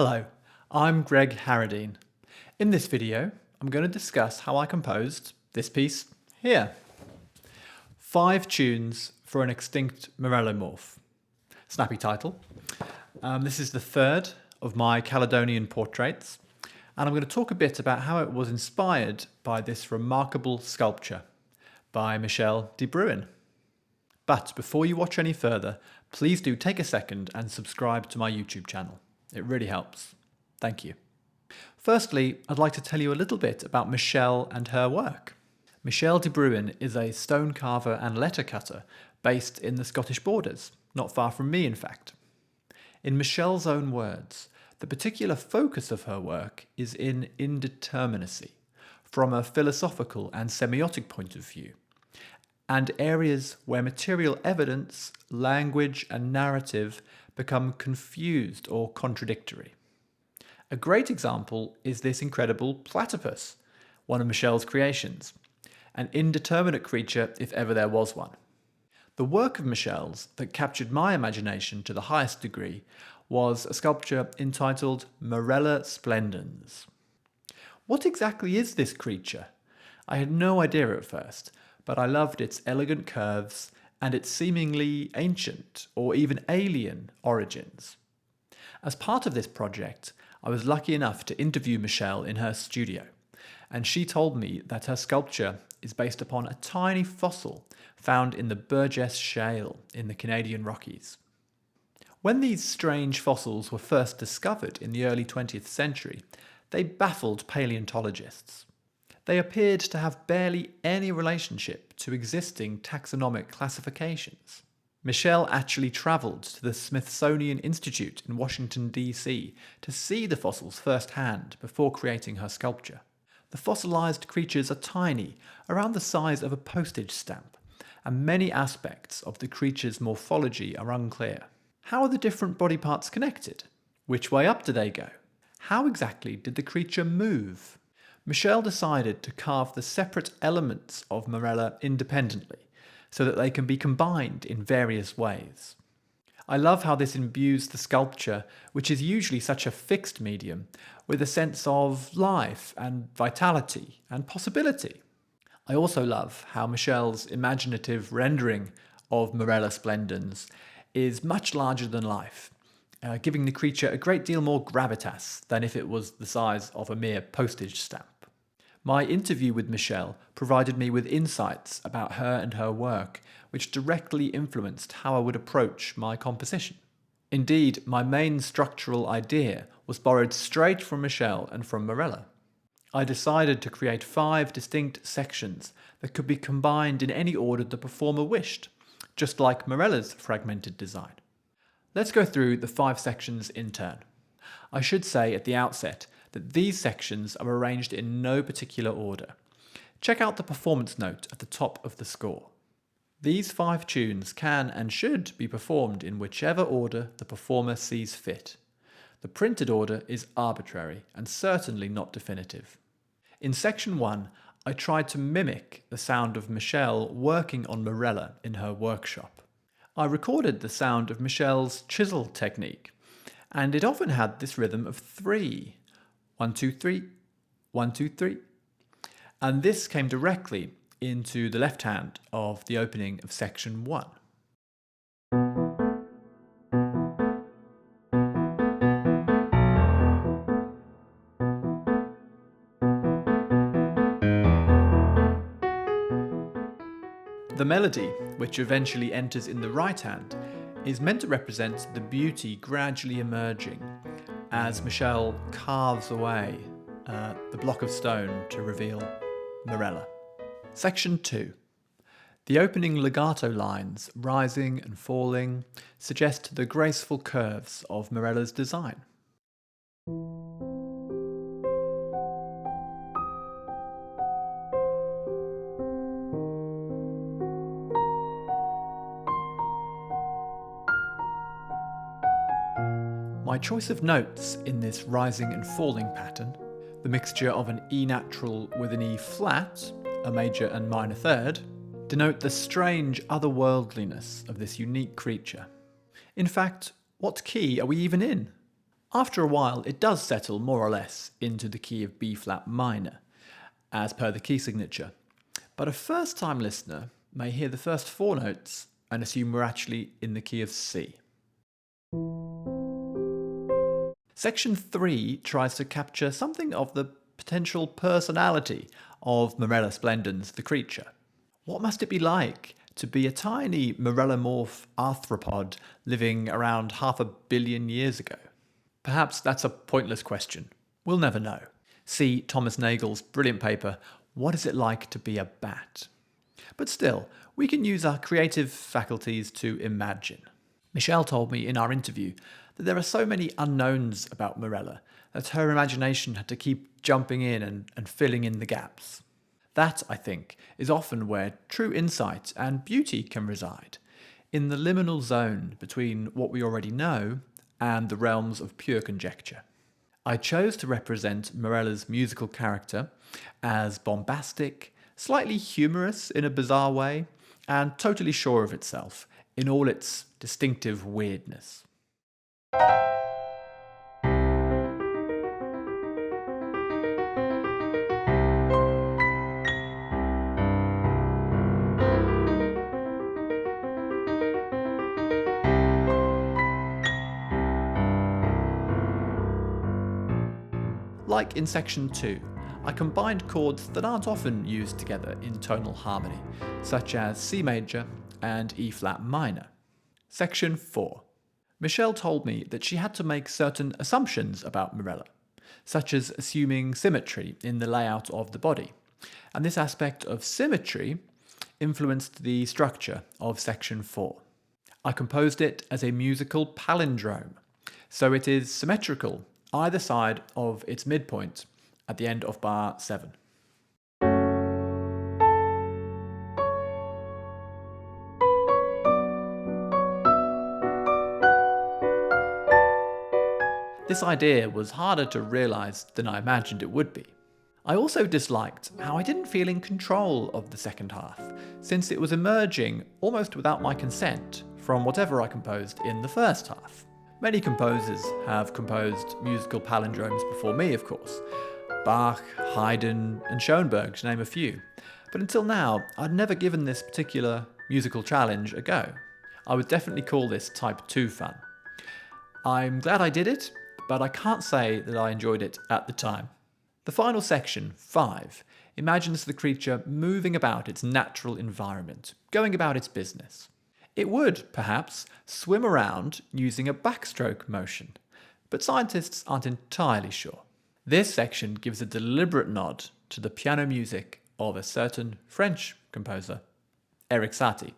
Hello, I'm Greg Harradine. In this video, I'm going to discuss how I composed this piece here. 5 tunes for an extinct Marrellomorph. Snappy title. This is the third of my Caledonian Portraits, and I'm going to talk a bit about how it was inspired by this remarkable sculpture by Michelle de Bruin. But before you watch any further, please do take a second and subscribe to my YouTube channel. It really helps. Thank you. Firstly, I'd like to tell you a little bit about Michelle and her work. Michelle de Bruin is a stone carver and letter cutter based in the Scottish borders, not far from me in fact. In Michelle's own words, the particular focus of her work is in indeterminacy, from a philosophical and semiotic point of view, and areas where material evidence, language, and narrative become confused or contradictory. A great example is this incredible platypus, one of Michelle's creations, an indeterminate creature if ever there was one. The work of Michelle's that captured my imagination to the highest degree was a sculpture entitled Marrella Splendens. What exactly is this creature? I had no idea at first, but I loved its elegant curves and its seemingly ancient or even alien origins. As part of this project, I was lucky enough to interview Michelle in her studio, and she told me that her sculpture is based upon a tiny fossil found in the Burgess Shale in the Canadian Rockies. When these strange fossils were first discovered in the early 20th century, they baffled paleontologists. They appeared to have barely any relationship to existing taxonomic classifications. Michelle actually travelled to the Smithsonian Institute in Washington, D.C. to see the fossils firsthand before creating her sculpture. The fossilised creatures are tiny, around the size of a postage stamp, and many aspects of the creature's morphology are unclear. How are the different body parts connected? Which way up do they go? How exactly did the creature move? Michelle decided to carve the separate elements of Marrella independently, so that they can be combined in various ways. I love how this imbues the sculpture, which is usually such a fixed medium, with a sense of life and vitality and possibility. I also love how Michelle's imaginative rendering of Marrella Splendens is much larger than life, giving the creature a great deal more gravitas than if it was the size of a mere postage stamp. My interview with Michelle provided me with insights about her and her work, which directly influenced how I would approach my composition. Indeed, my main structural idea was borrowed straight from Michelle and from Marrella. I decided to create 5 distinct sections that could be combined in any order the performer wished, just like Marella's fragmented design. Let's go through the 5 sections in turn. I should say at the outset that these sections are arranged in no particular order. Check out the performance note at the top of the score. These 5 tunes can and should be performed in whichever order the performer sees fit. The printed order is arbitrary and certainly not definitive. In section 1, I tried to mimic the sound of Michelle working on Marrella in her workshop. I recorded the sound of Michelle's chisel technique, and it often had this rhythm of 3. 1, 2, 3, 1, 2, 3. And this came directly into the left hand of the opening of section 1. The melody, which eventually enters in the right hand, is meant to represent the beauty gradually emerging as Michelle carves away the block of stone to reveal Marrella. Section 2. The opening legato lines, rising and falling, suggest the graceful curves of Marella's design. My choice of notes in this rising and falling pattern, the mixture of an E natural with an E flat, a major and minor third, denote the strange otherworldliness of this unique creature. In fact, what key are we even in? After a while, it does settle more or less into the key of B flat minor, as per the key signature. But a first-time listener may hear the first 4 notes and assume we're actually in the key of C. Section 3 tries to capture something of the potential personality of Marrella Splendens, the creature. What must it be like to be a tiny Marrellomorph arthropod living around 500 million years ago? Perhaps that's a pointless question. We'll never know. See Thomas Nagel's brilliant paper, What is it like to be a bat? But still, we can use our creative faculties to imagine. Michelle told me in our interview that there are so many unknowns about Marrella that her imagination had to keep jumping in and filling in the gaps. That, I think, is often where true insight and beauty can reside, in the liminal zone between what we already know and the realms of pure conjecture. I chose to represent Marrella's musical character as bombastic, slightly humorous in a bizarre way, and totally sure of itself in all its distinctive weirdness. Like in section 2, I combined chords that aren't often used together in tonal harmony, such as C major and E flat minor. Section 4. Michelle told me that she had to make certain assumptions about Marrella, such as assuming symmetry in the layout of the body, and this aspect of symmetry influenced the structure of section 4. I composed it as a musical palindrome, so it is symmetrical either side of its midpoint at the end of bar 7. This idea was harder to realise than I imagined it would be. I also disliked how I didn't feel in control of the second half, since it was emerging almost without my consent from whatever I composed in the first half. Many composers have composed musical palindromes before me, of course. Bach, Haydn, and Schoenberg, to name a few. But until now, I'd never given this particular musical challenge a go. I would definitely call this type 2 fun. I'm glad I did it, but I can't say that I enjoyed it at the time. The final section, 5, imagines the creature moving about its natural environment, going about its business. It would, perhaps, swim around using a backstroke motion, but scientists aren't entirely sure. This section gives a deliberate nod to the piano music of a certain French composer, Erik Satie,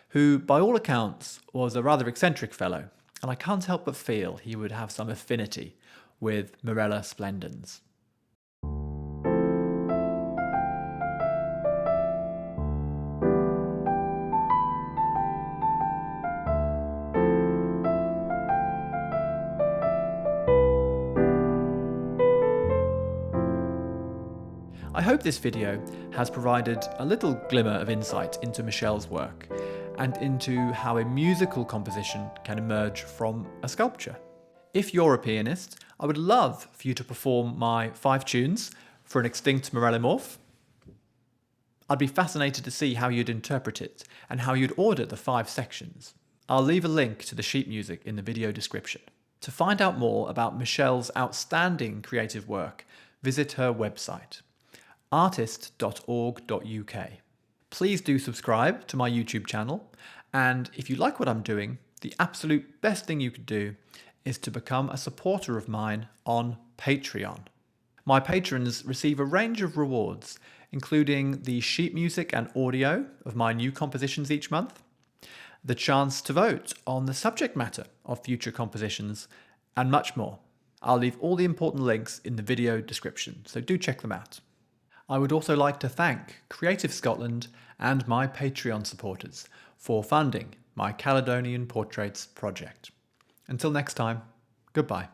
who, by all accounts, was a rather eccentric fellow, and I can't help but feel he would have some affinity with Marrella Splendens. I hope this video has provided a little glimmer of insight into Michelle's work and into how a musical composition can emerge from a sculpture. If you're a pianist, I would love for you to perform my 5 tunes for an Extinct Marrellomorph. I'd be fascinated to see how you'd interpret it and how you'd order the 5 sections. I'll leave a link to the sheet music in the video description. To find out more about Michelle's outstanding creative work, visit her website, artist.org.uk. Please do subscribe to my YouTube channel, and if you like what I'm doing, the absolute best thing you could do is to become a supporter of mine on Patreon. My patrons receive a range of rewards, including the sheet music and audio of my new compositions each month, the chance to vote on the subject matter of future compositions, and much more. I'll leave all the important links in the video description, so do check them out. I would also like to thank Creative Scotland and my Patreon supporters for funding my Caledonian Portraits project. Until next time, goodbye.